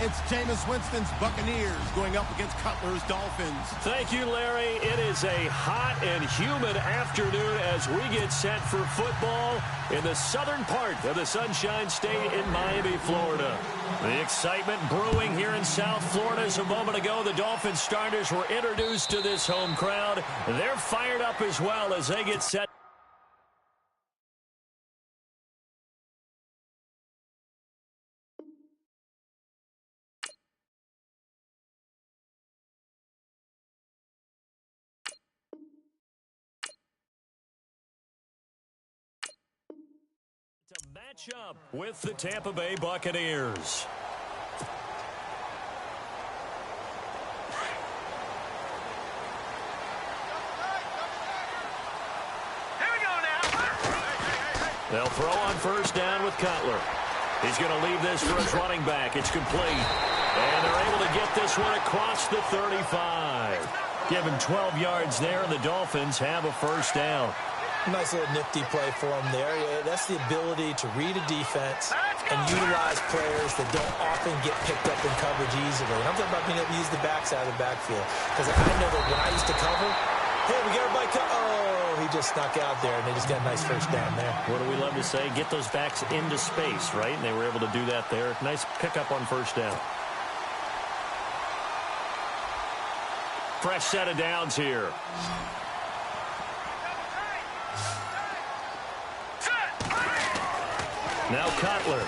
It's Jameis Winston's Buccaneers going up against Cutler's Dolphins. Thank you, Larry. It is a hot and humid afternoon as we get set for football in the southern part of the Sunshine State in Miami, Florida. The excitement brewing here in South Florida. As a moment ago, the Dolphins starters were introduced to this home crowd. They're fired up as well as they get set. To match up with the Tampa Bay Buccaneers. They'll throw on first down with Cutler. He's going to leave this for his running back. It's complete. And they're able to get this one across the 35. Give him 12 yards there, and the Dolphins have a first down. Nice little nifty play for him there. That's the ability to read a defense and utilize players that don't often get picked up in coverage easily. And I'm talking about being able to use the backside of the backfield. Because I know that when I used to cover, hey, we got everybody oh, he just snuck out there, and they just got a nice first down there. What do we love to say? Get those backs into space, right? And they were able to do that there. Nice pickup on first down. Fresh set of downs here. Now Cutler.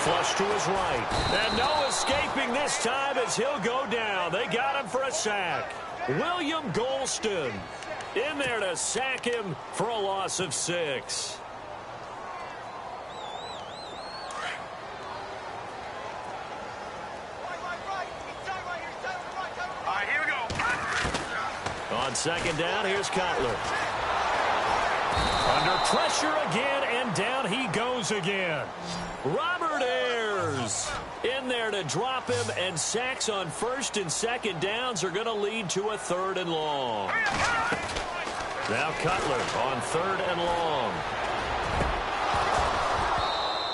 Flush to his right. And no escaping this time as he'll go down. They got him for a sack. William Golston in there to sack him for a loss of 6. All right, here we go. On second down, here's Cutler. Under pressure again, and down he goes again. Robert Ayers in there to drop him, and sacks on first and second downs are going to lead to a 3rd and long. Now Cutler on 3rd and long.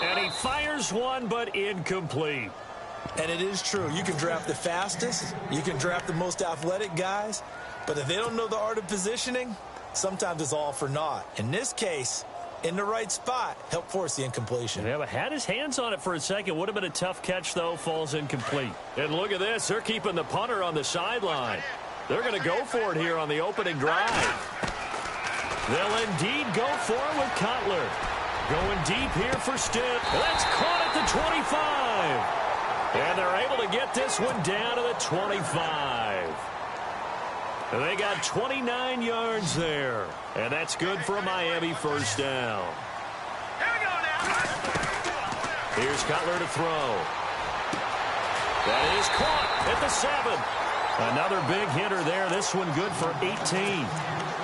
And he fires one, but incomplete. And it is true. You can draft the fastest. You can draft the most athletic guys. But if they don't know the art of positioning, sometimes it's all for naught. In this case, in the right spot, help force the incompletion. Yeah, but had his hands on it for a second. Would have been a tough catch, though. Falls incomplete. And look at this. They're keeping the punter on the sideline. They're going to go for it here on the opening drive. They'll indeed go for it with Cutler. Going deep here for Stitt. That's caught at the 25. And they're able to get this one down to the 25. They got 29 yards there. And that's good for a Miami first down. Here we go now. Here's Cutler to throw. That is caught at the 7. Another big hitter there. This one good for 18.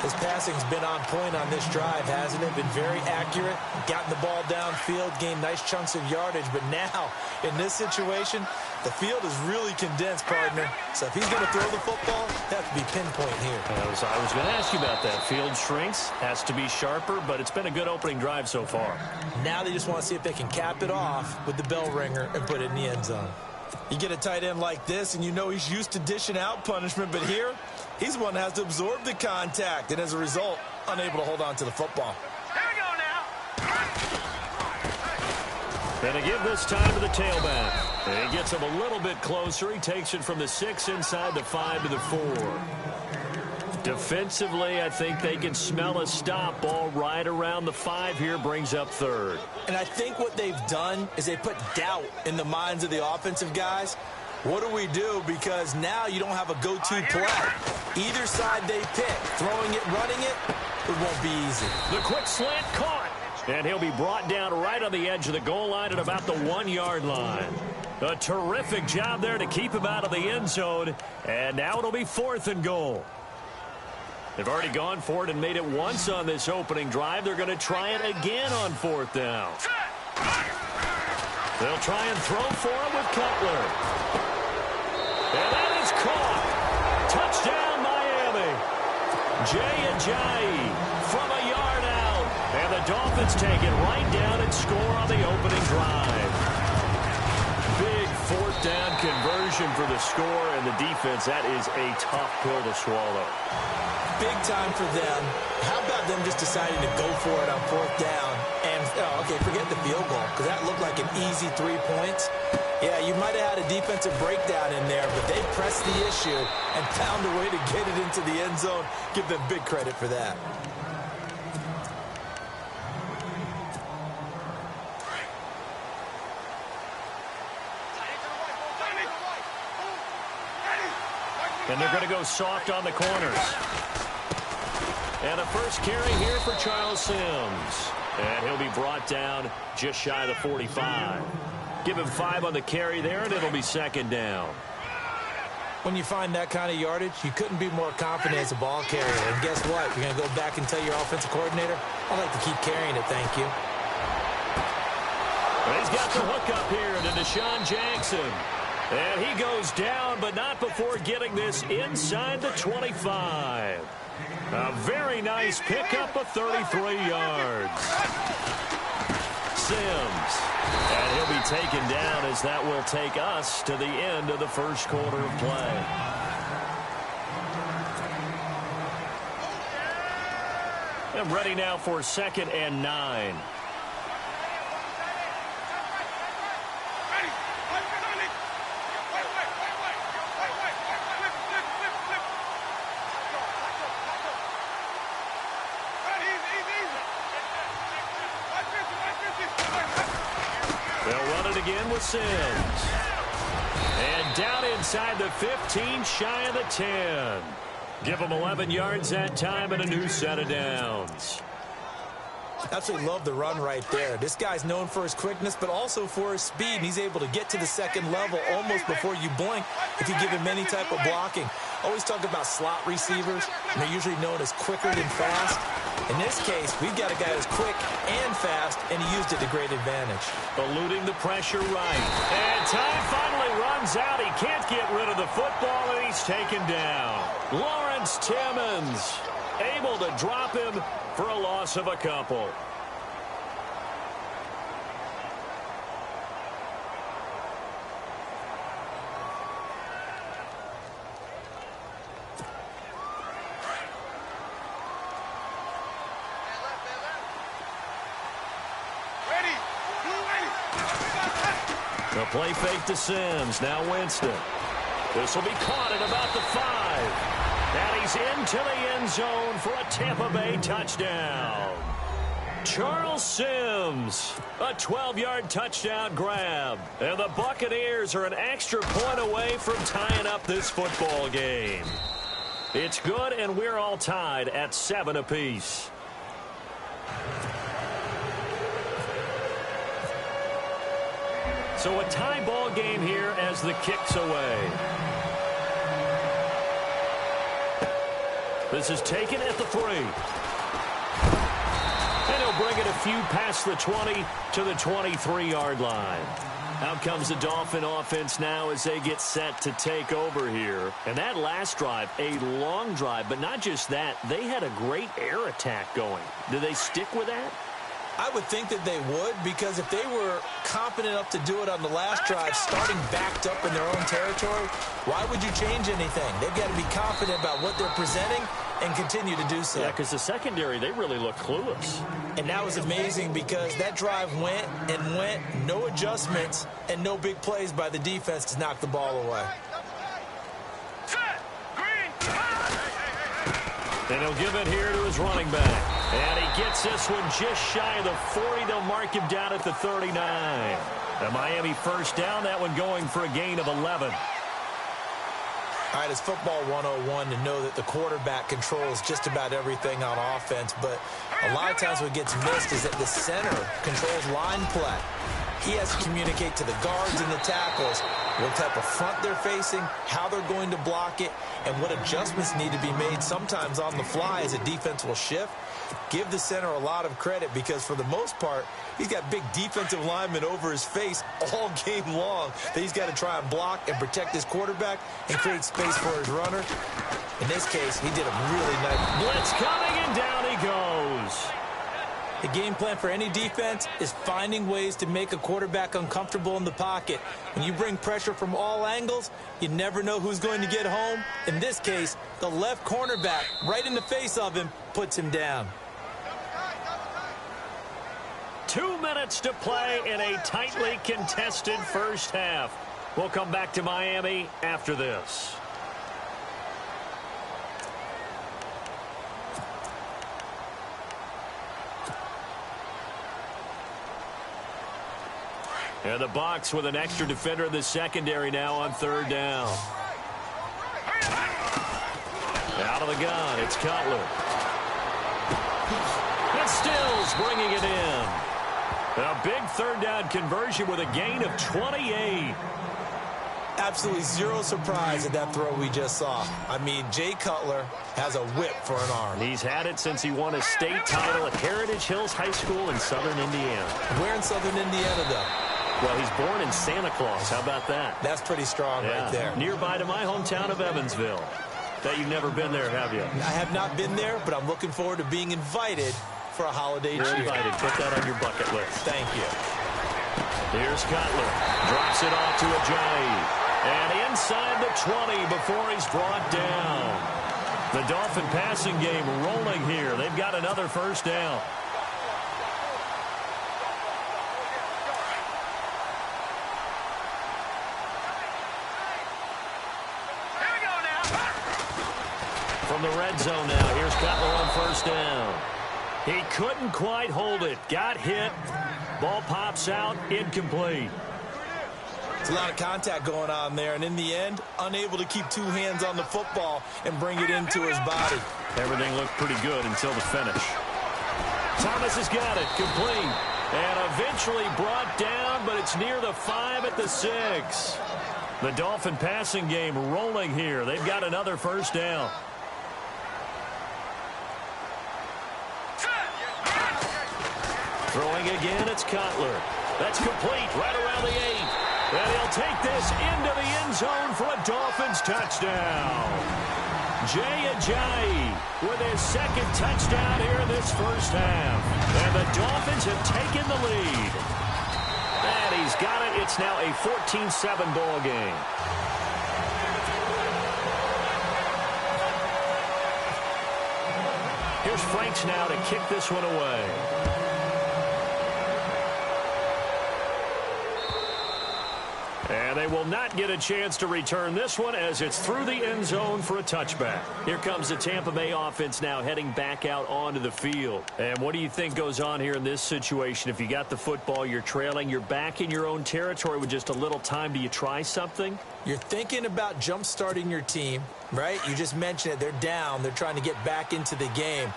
His passing's been on point on this drive, hasn't it? Been very accurate. Gotten the ball downfield, gained nice chunks of yardage. But now, in this situation, the field is really condensed, partner. So if he's going to throw the football, that has to be pinpoint here. I was going to ask you about that. Field shrinks, has to be sharper, but it's been a good opening drive so far. Now they just want to see if they can cap it off with the bell ringer and put it in the end zone. You get a tight end like this, and you know he's used to dishing out punishment, but here, he's the one that has to absorb the contact, and as a result, unable to hold on to the football. Here we go now. And to give this time to the tailback. And he gets him a little bit closer. He takes it from the 6 inside the 5 to the 4. Defensively, I think they can smell a stop ball right around the 5 here, brings up 3rd. And I think what they've done is they put doubt in the minds of the offensive guys. What do we do? Because now you don't have a go-to play. Either side they pick, throwing it, running it, it won't be easy. The quick slant caught. And he'll be brought down right on the edge of the goal line at about the 1-yard line. A terrific job there to keep him out of the end zone. And now it'll be 4th and goal. They've already gone for it and made it once on this opening drive. They're going to try it again on 4th down. They'll try and throw for it with Cutler. And that is caught. Touchdown, Miami. Jay Ajayi from a yard out. And the Dolphins take it right down and score on the opening drive. down conversion for the score, and the defense, that is a tough pill to swallow. Big time for them. How about them just deciding to go for it on 4th down? And, okay, forget the field goal, because that looked like an easy 3 points. Yeah, you might have had a defensive breakdown in there, but they pressed the issue and found a way to get it into the end zone. Give them big credit for that. And they're going to go soft on the corners. And a first carry here for Charles Sims. And he'll be brought down just shy of the 45. Give him 5 on the carry there, and it'll be 2nd down. When you find that kind of yardage, you couldn't be more confident as a ball carrier. And guess what? You're going to go back and tell your offensive coordinator, I'd like to keep carrying it, thank you. Well, he's got the hook up here to Deshaun Jackson. And he goes down, but not before getting this inside the 25. A very nice pickup of 33 yards. Sims. And he'll be taken down as that will take us to the end of the first quarter of play. And ready now for 2nd and 9. They'll run it again with Sims. And down inside the 15, shy of the 10. Give them 11 yards that time and a new set of downs. Absolutely love the run right there. This guy's known for his quickness, but also for his speed. He's able to get to the 2nd level almost before you blink if you give him any type of blocking. Always talk about slot receivers, and they're usually known as quicker than fast. In this case, we've got a guy who's quick and fast, and he used it to great advantage. Eluding the pressure right. And time finally runs out. He can't get rid of the football, and he's taken down. Lawrence Timmons able to drop him for a loss of a couple. The play fake to Sims. Now Winston. This will be caught at about the 5. And he's into the end zone for a Tampa Bay touchdown. Charles Sims, a 12-yard touchdown grab. And the Buccaneers are an extra point away from tying up this football game. It's good, and we're all tied at 7 apiece. So a tie ball game here as the kick's away. This is taken at the 3. And he'll bring it a few past the 20 to the 23-yard line. Out comes the Dolphin offense now as they get set to take over here. And that last drive, a long drive, but not just that. They had a great air attack going. Do they stick with that? I would think that they would, because if they were confident enough to do it on the last drive, starting backed up in their own territory, why would you change anything? They've got to be confident about what they're presenting and continue to do so. Yeah, because the secondary, they really look clueless. And that was amazing because that drive went and went, no adjustments, and no big plays by the defense to knock the ball away. And he'll give it here to his running back. And he gets this one just shy of the 40. They'll mark him down at the 39. The Miami first down, that one going for a gain of 11. All right, it's football 101 to know that the quarterback controls just about everything on offense, but a lot of times what gets missed is that the center controls line play. He has to communicate to the guards and the tackles what type of front they're facing, how they're going to block it, and what adjustments need to be made sometimes on the fly as a defense will shift. Give the center a lot of credit because for the most part, he's got big defensive linemen over his face all game long that he's got to try and block and protect his quarterback and create space for his runner. In this case, he did a really nice... Blitz coming, and down he goes. The game plan for any defense is finding ways to make a quarterback uncomfortable in the pocket. When you bring pressure from all angles, you never know who's going to get home. In this case, the left cornerback, right in the face of him, puts him down. 2 minutes to play in a tightly contested first half. We'll come back to Miami after this. And the Bucs with an extra defender in the secondary now on third down. Out of the gun, it's Cutler. And Stills bringing it in. A big third down conversion with a gain of 28. Absolutely zero surprise at that throw we just saw. I mean, Jay Cutler has a whip for an arm. He's had it since he won a state title at Heritage Hills High School in southern Indiana. Where in southern Indiana, though? Well, he's born in Santa Claus. How about that? That's pretty strong right there. Nearby to my hometown of Evansville. Bet you've never been there, have you? I have not been there, but I'm looking forward to being invited for a holiday You're cheer. invited. Put that on your bucket list. Thank you. Here's Cutler. Drops it off to Ajayi. And inside the 20 before he's brought down. The Dolphin passing game rolling here. They've got another first down. From the red zone now, here's Cutler on first down. He couldn't quite hold it. Got hit. Ball pops out. Incomplete. It's a lot of contact going on there, and in the end, unable to keep two hands on the football and bring it into his body. Everything looked pretty good until the finish. Thomas has got it. Complete. And eventually brought down, but it's near the 5 at the 6. The Dolphin passing game rolling here. They've got another first down. Throwing again, it's Cutler. That's complete right around the 8. And he'll take this into the end zone for a Dolphins touchdown. Jay Ajayi with his second touchdown here in this first half. And the Dolphins have taken the lead. And he's got it. It's now a 14-7 ball game. Here's Franks now to kick this one away. And they will not get a chance to return this one as it's through the end zone for a touchback. Here comes the Tampa Bay offense now heading back out onto the field. And what do you think goes on here in this situation? If you got the football, you're trailing, you're back in your own territory with just a little time. Do you try something? You're thinking about jump-starting your team, right? You just mentioned it. They're down. They're trying to get back into the game.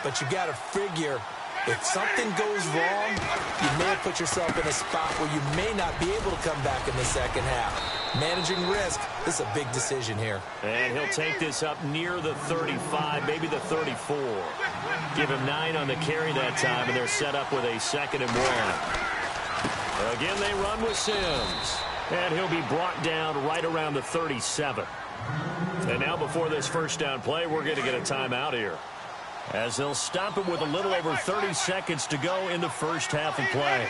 But you got to figure, if something goes wrong, you may have put yourself in a spot where you may not be able to come back in the second half. Managing risk, this is a big decision here. And he'll take this up near the 35, maybe the 34. Give him 9 on the carry that time, and they're set up with a 2nd and 1. Again, they run with Sims. And he'll be brought down right around the 37. And now before this first down play, we're going to get a timeout here, as they'll stop him with a little over 30 seconds to go in the first half of play.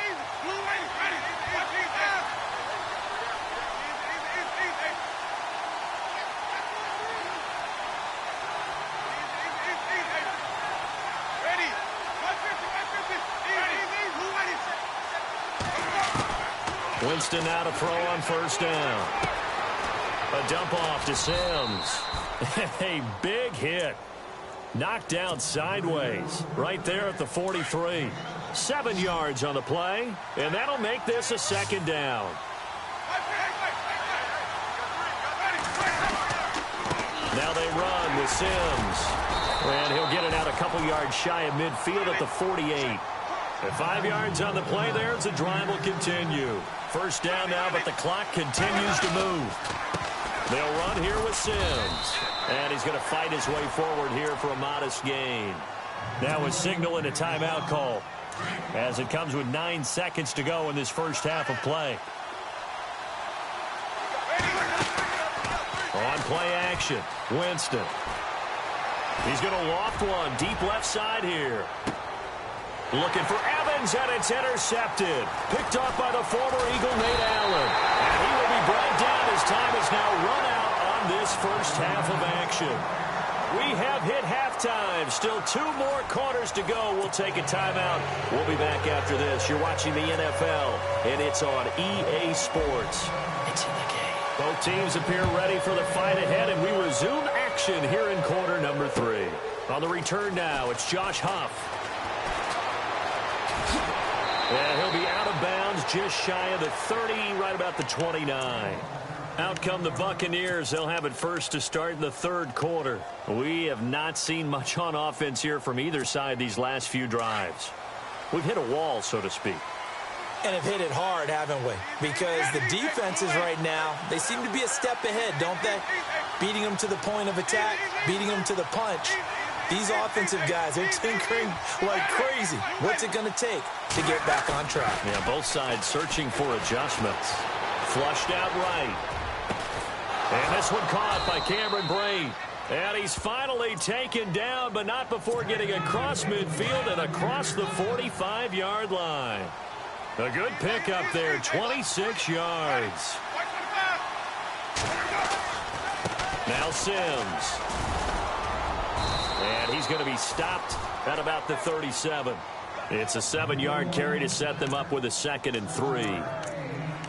Winston now to throw on first down. A dump off to Sims. A big hit. Knocked down sideways right there at the 43. 7 yards on the play, and that'll make this a 2nd down. Now they run with Sims. And he'll get it out a couple yards shy of midfield at the 48. At 5 yards on the play there, the drive will continue. First down now, but the clock continues to move. They'll run here with Sims. And he's going to fight his way forward here for a modest gain. Now a signal and a timeout call, as it comes with 9 seconds to go in this first half of play. On play action, Winston. He's going to loft one deep left side here. Looking for Evans, and it's intercepted. Picked off by the former Eagle, Nate Allen. And he will be brought down as time is now run out on this first half of action. We have hit halftime. Still 2 more quarters to go. We'll take a timeout. We'll be back after this. You're watching the NFL, and it's on EA Sports. It's in the game. Both teams appear ready for the fight ahead, and we resume action here in quarter number 3. On the return now, it's Josh Huff. And he'll be out of bounds just shy of the 30, right about the 29. Out come the Buccaneers. They'll have it first to start in the third quarter. We have not seen much on offense here from either side these last few drives. We've hit a wall, so to speak. And have hit it hard, haven't we? Because the defenses right now, they seem to be a step ahead, don't they? Beating them to the point of attack, beating them to the punch. These offensive guys, they're tinkering like crazy. What's it going to take to get back on track? Yeah, both sides searching for adjustments. Flushed out right. And this one caught by Cameron Brate. And he's finally taken down, but not before getting across midfield and across the 45-yard line. A good pickup there, 26 yards. Now Sims. And he's going to be stopped at about the 37. It's a 7-yard carry to set them up with a 2nd and 3.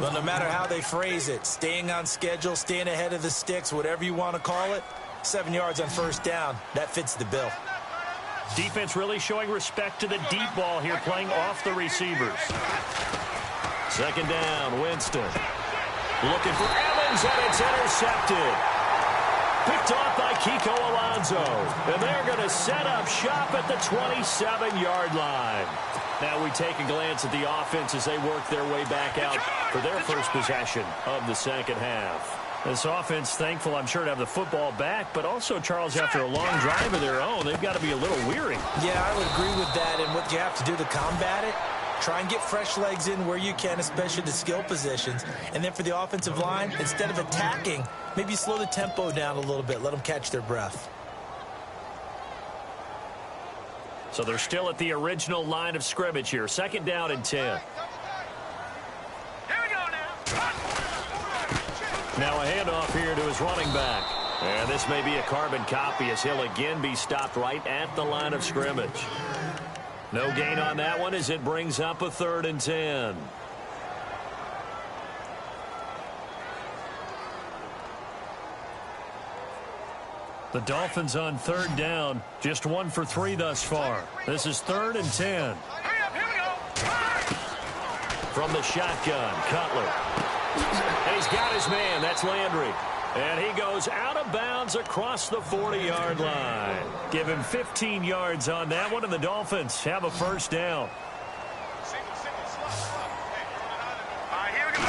Well, no matter how they phrase it, staying on schedule, staying ahead of the sticks, whatever you want to call it, 7 yards on first down, that fits the bill. Defense really showing respect to the deep ball here, playing off the receivers. 2nd down, Winston. Looking for Evans, and it's intercepted. Picked off by Kiko Alonso. And they're going to set up shop at the 27-yard line. Now we take a glance at the offense as they work their way back out for their first possession of the second half. This offense, thankful, I'm sure, to have the football back, but also, Charles, after a long drive of their own, they've got to be a little weary. Yeah, I would agree with that, and what you have to do to combat it, try and get fresh legs in where you can, especially the skill positions. And then for the offensive line, instead of attacking, maybe slow the tempo down a little bit, let them catch their breath. So they're still at the original line of scrimmage here. 2nd down and 10. Here we go now. Now a handoff here to his running back. And this may be a carbon copy as he'll again be stopped right at the line of scrimmage. No gain on that one as it brings up a 3rd and 10. The Dolphins on 3rd down, just 1 for 3 thus far. This is 3rd and 10. Hurry up, here we go. From the shotgun, Cutler. And he's got his man, that's Landry. And he goes out of bounds across the 40-yard line. Give him 15 yards on that one, and the Dolphins have a first down. Here we go.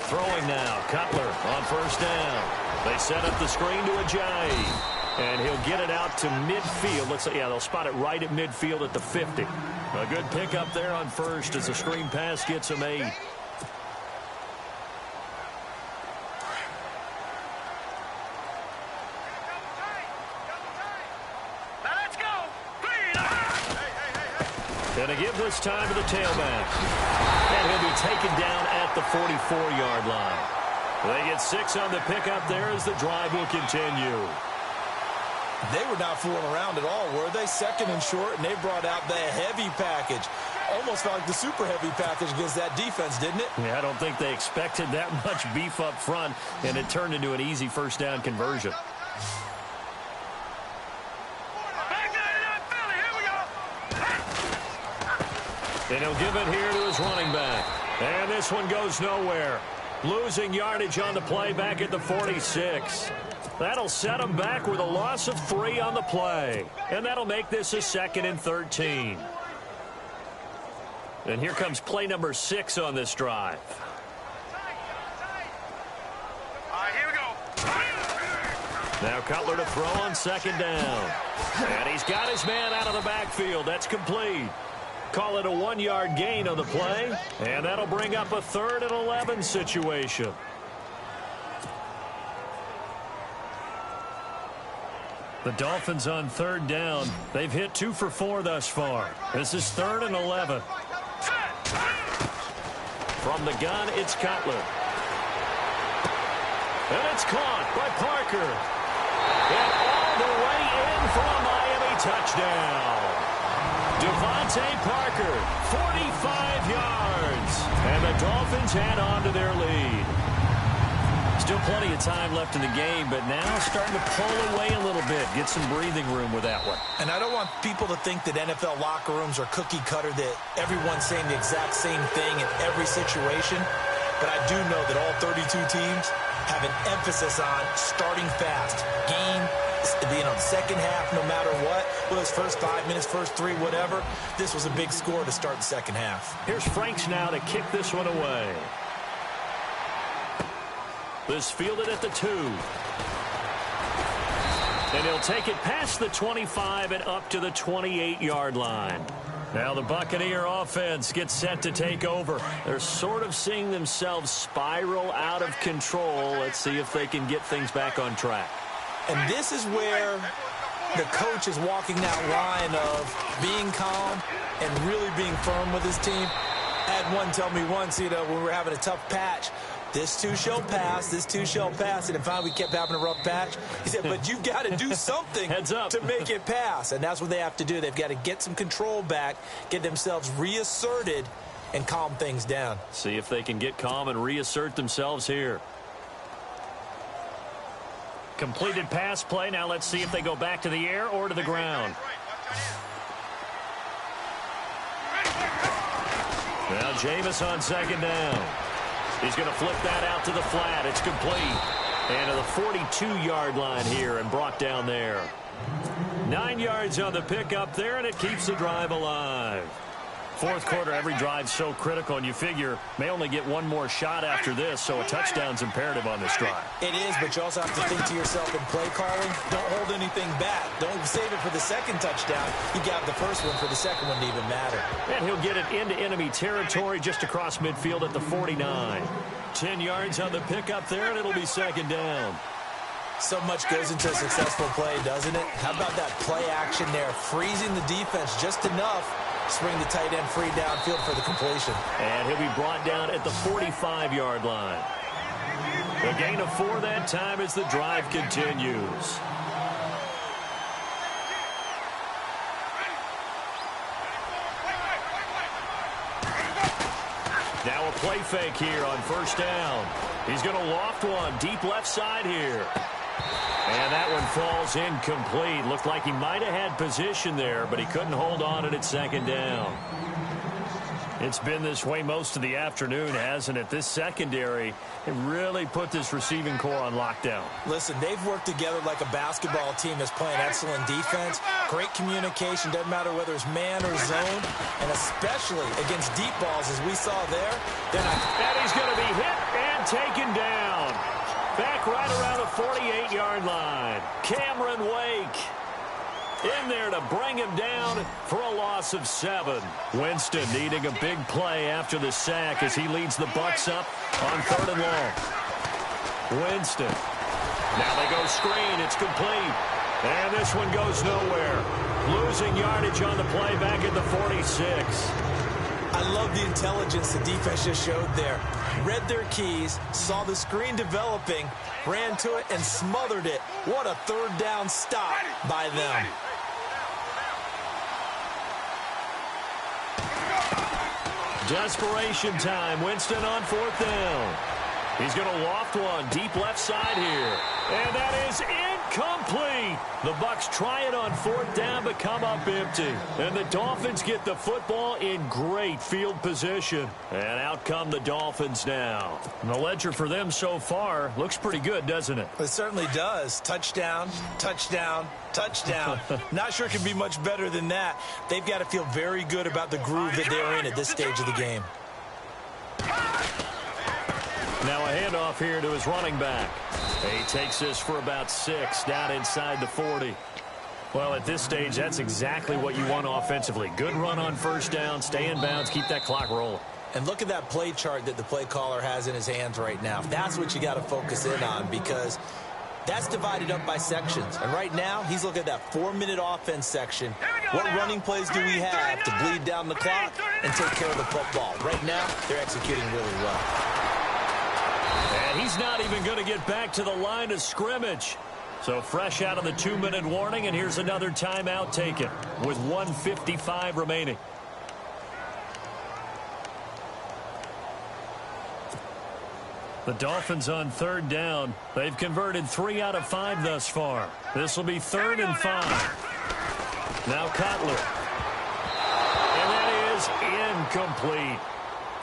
Throwing now, Cutler on first down. They set up the screen to Ajayi. And he'll get it out to midfield. Looks like, yeah, they'll spot it right at midfield at the 50. A good pickup there on first as the screen pass gets him 8. And to give this time to the tailback. And he'll be taken down at the 44-yard line. They get 6 on the pickup there as the drive will continue. They were not fooling around at all, were they? 2nd and short, and they brought out the heavy package. Almost felt like the super heavy package against that defense, didn't it? Yeah, I don't think they expected that much beef up front, and it turned into an easy first down conversion. And he'll give it here to his running back. And this one goes nowhere. Losing yardage on the play back at the 46. That'll set him back with a loss of 3 on the play. And that'll make this a 2nd and 13. And here comes play number 6 on this drive. Here we go. Now Cutler to throw on 2nd down. And he's got his man out of the backfield. That's complete. Call it a 1-yard gain on the play. And that'll bring up a 3rd and 11 situation. The Dolphins on third down. They've hit 2 for 4 thus far. This is 3rd and 11. From the gun, it's Cutler. And it's caught by Parker. And all the way in for a Miami touchdown. Devontae Parker, 45 yards. And the Dolphins add on to their lead. Still plenty of time left in the game, but now starting to pull away a little bit. Get some breathing room with that one. And I don't want people to think that NFL locker rooms are cookie cutter, that everyone's saying the exact same thing in every situation. But I do know that all 32 teams have an emphasis on starting fast. Game, being on second half no matter what. Whether it's first 5 minutes, first 3, whatever. This was a big score to start the second half. Here's Franks now to kick this one away. This fielded at the 2. And he'll take it past the 25 and up to the 28-yard line. Now the Buccaneer offense gets set to take over. They're sort of seeing themselves spiral out of control. Let's see if they can get things back on track. And this is where the coach is walking that line of being calm and really being firm with his team. I had one tell me once, when we were having a tough patch, this too shall pass, this too shall pass. And finally, we kept having a rough patch. He said, but you've got to do something Heads up. to make it pass. And that's what they have to do. They've got to get some control back, get themselves reasserted, and calm things down. See if they can get calm and reassert themselves here. Completed pass play. Now let's see if they go back to the air or to the ground. Now Jameis on second down. He's going to flip that out to the flat. It's complete. And to the 42-yard line here and brought down there. 9 yards on the pickup there, and it keeps the drive alive. Fourth quarter, every drive's so critical, and you figure may only get one more shot after this, so a touchdown's imperative on this drive. It is, but you also have to think to yourself in play calling, don't hold anything back. Don't save it for the second touchdown. You got the first one for the second one to even matter. And he'll get it into enemy territory just across midfield at the 49. 10 yards on the pickup there, and it'll be second down. So much goes into a successful play, doesn't it? How about that play action there? Freezing the defense just enough. Swing the tight end free downfield for the completion. And he'll be brought down at the 45-yard line. A gain of 4 that time as the drive continues. Now a play fake here on first down. He's going to loft one deep left side here. And that one falls incomplete. Looked like he might have had position there, but he couldn't hold on at second down. It's been this way most of the afternoon, hasn't it? This secondary, it really put this receiving core on lockdown. Listen, they've worked together like a basketball team that's playing excellent defense. Great communication, doesn't matter whether it's man or zone, and especially against deep balls, as we saw there. And he's going to be hit and taken down. Back right around the 48-yard line. Cameron Wake in there to bring him down for a loss of 7. Winston needing a big play after the sack as he leads the Bucs up on 3rd and long. Winston. Now they go screen. It's complete. And this one goes nowhere. Losing yardage on the play back at the 46. I love the intelligence the defense just showed there. Read their keys, saw the screen developing, ran to it, and smothered it. What a third down stop by them. Desperation time. Winston on 4th down. He's going to loft one deep left side here. And that is incomplete. The Bucs try it on 4th down but come up empty. And the Dolphins get the football in great field position. And out come the Dolphins now. And the ledger for them so far looks pretty good, doesn't it? It certainly does. Touchdown, touchdown, touchdown. Not sure it could be much better than that. They've got to feel very good about the groove that they're in at this stage of the game. Now a handoff here to his running back. He takes this for about 6 down inside the 40. Well, at this stage, that's exactly what you want offensively. Good run on first down, stay in bounds, keep that clock rolling. And look at that play chart that the play caller has in his hands right now. That's what you got to focus in on, because That's divided up by sections. And right now, he's looking at that 4-minute offense section. What running plays do we have to bleed down the clock and take care of the football? Right now, they're executing really well. And he's not even going to get back to the line of scrimmage. So fresh out of the 2-minute warning, and here's another timeout taken with 1:55 remaining. The Dolphins on 3rd down. They've converted 3 out of 5 thus far. This will be 3rd and 5. Now Cutler. And that is incomplete.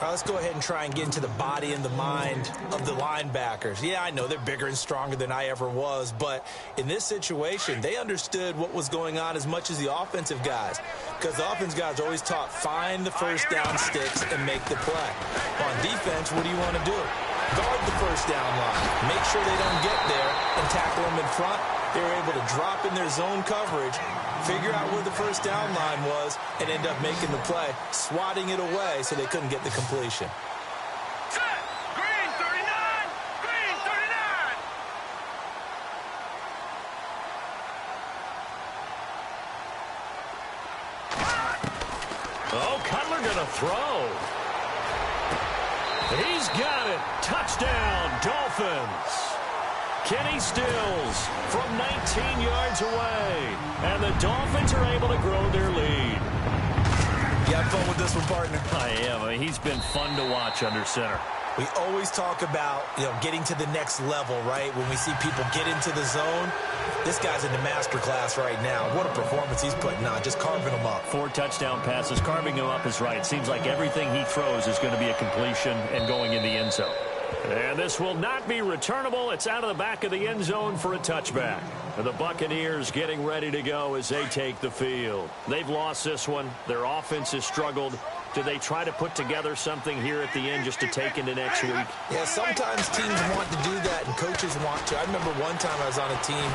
All right, let's go ahead and try and get into the body and the mind of the linebackers. Yeah, I know they're bigger and stronger than I ever was, but in this situation, they understood what was going on as much as the offensive guys, because the offensive guys are always taught, find the first down sticks and make the play. On defense, what do you want to do? Guard the first down line. Make sure they don't get there and tackle them in front. They were able to drop in their zone coverage, figure out where the first down line was, and end up making the play, swatting it away so they couldn't get the completion. Set. Green 39. Green 39. Oh, Cutler going to throw. He's got it. Touchdown, Dolphins. Kenny Stills from 19 yards away. And the Dolphins are able to grow their lead. You have fun with this one, partner? I am. I mean, he's been fun to watch under center. We always talk about, getting to the next level, right? When we see people get into the zone, this guy's in the master class right now. What a performance he's putting on, just carving them up. 4 touchdown passes. Carving him up is right. Seems like everything he throws is going to be a completion and going in the end zone. And this will not be returnable. It's out of the back of the end zone for a touchback. And the Buccaneers getting ready to go as they take the field. They've lost this one. Their offense has struggled. Do they try to put together something here at the end just to take into next week? Yeah, sometimes teams want to do that and coaches want to. I remember one time I was on a team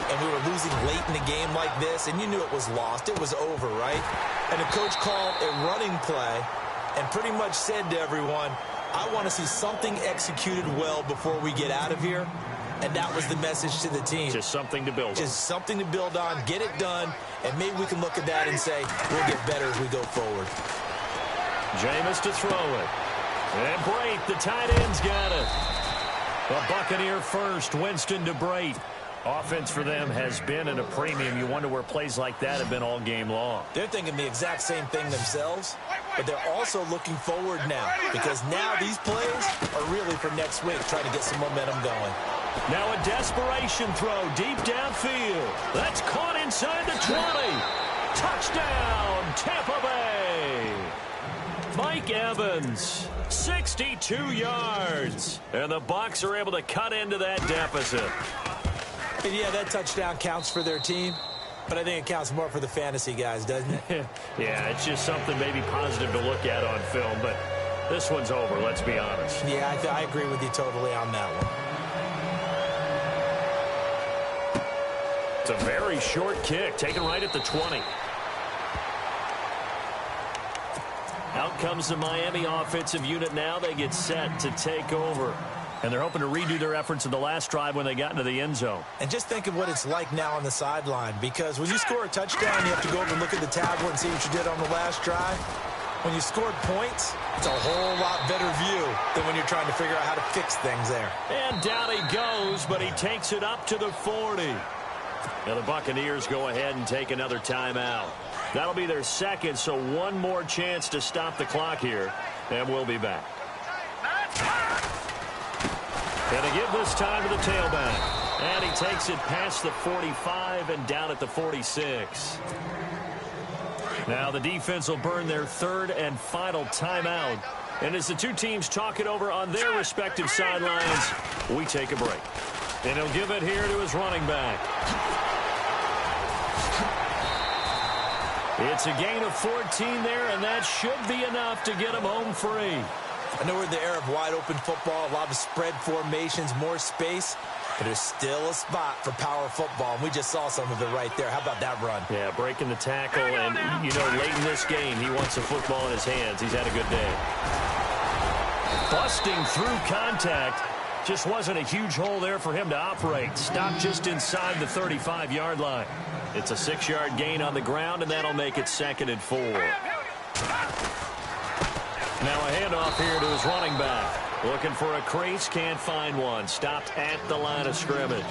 and we were losing late in the game like this, and you knew it was lost. It was over, right? And the coach called a running play and pretty much said to everyone, I want to see something executed well before we get out of here. And that was the message to the team. Just something to build on. Just something to build on, get it done, and maybe we can look at that and say, we'll get better as we go forward. Jameis to throw it. And Brate, the tight end's got it. The Buccaneer first, Winston to Brate. Offense for them has been at a premium. You wonder where plays like that have been all game long. They're thinking the exact same thing themselves, but they're also looking forward now, because now these plays are really for next week, trying to get some momentum going. Now a desperation throw deep downfield. That's caught inside the 20. Touchdown, Tampa Bay. Mike Evans, 62 yards. And the Bucs are able to cut into that deficit. And yeah, that touchdown counts for their team, but I think it counts more for the fantasy guys, doesn't it? Yeah, it's just something maybe positive to look at on film, but this one's over, let's be honest. Yeah, I agree with you totally on that one. It's a very short kick, taken right at the 20. Out comes the Miami offensive unit now. They get set to take over. And they're hoping to redo their efforts in the last drive when they got into the end zone. And just think of what it's like now on the sideline, because when you score a touchdown, you have to go over and look at the tablet and see what you did on the last drive. When you scored points, it's a whole lot better view than when you're trying to figure out how to fix things there. And down he goes, but he takes it up to the 40. Now the Buccaneers go ahead and take another timeout. That'll be their second, so one more chance to stop the clock here, and we'll be back. And to give this time to the tailback. And he takes it past the 45 and down at the 46. Now the defense will burn their third and final timeout. And as the two teams talk it over on their respective sidelines, we take a break. And he'll give it here to his running back. It's a gain of 14 there, and that should be enough to get him home free. I know we're in the era of wide-open football, a lot of spread formations, more space, but there's still a spot for power football, and we just saw some of it right there. How about that run? Yeah, breaking the tackle, and, late in this game, he wants the football in his hands. He's had a good day. Busting through contact, Just wasn't a huge hole there for him to operate. Stopped just inside the 35-yard line. It's a 6-yard gain on the ground, and that'll make it 2nd and 4. Now a handoff here to his running back. Looking for a crease, can't find one. Stopped at the line of scrimmage.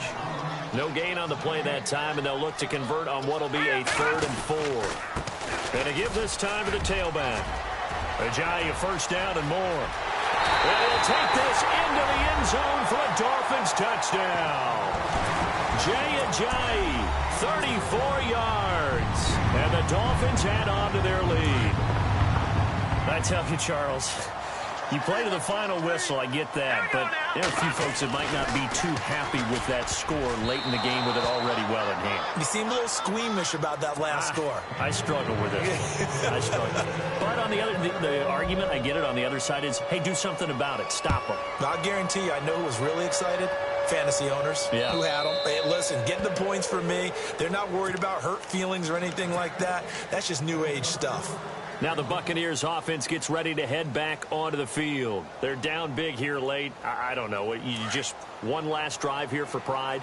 No gain on the play that time, and they'll look to convert on what will be a 3rd and 4. And to give this time to the tailback. Ajayi, 1st down and more. And he'll take this into the end zone for a Dolphins touchdown. Jay Ajayi, 34 yards. And the Dolphins add on to their lead. I tell you, Charles, you play to the final whistle, I get that, but there are a few folks that might not be too happy with that score late in the game with it already well in hand. You seem a little squeamish about that last score. I struggle with it. I struggle. But on the argument, I get it, on the other side is, hey, do something about it. Stop them. I guarantee you, I know who was really excited. Fantasy owners who had them. Hey, listen, getting the points for me. They're not worried about hurt feelings or anything like that. That's just new age stuff. Now the Buccaneers offense gets ready to head back onto the field. They're down big here late. I don't know. You just one last drive here for pride?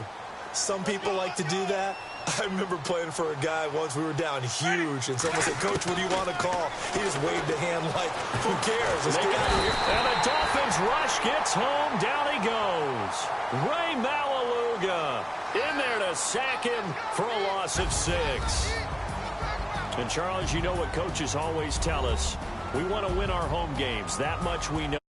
Some people like to do that. I remember playing for a guy once. We were down huge, and someone said, "Coach, what do you want to call?" He just waved a hand like, who cares? Let's get out of here. And the Dolphins rush gets home. Down he goes. Ray Malaluga in there to sack him for a loss of 6. And, Charles, you know what coaches always tell us. We want to win our home games. That much we know.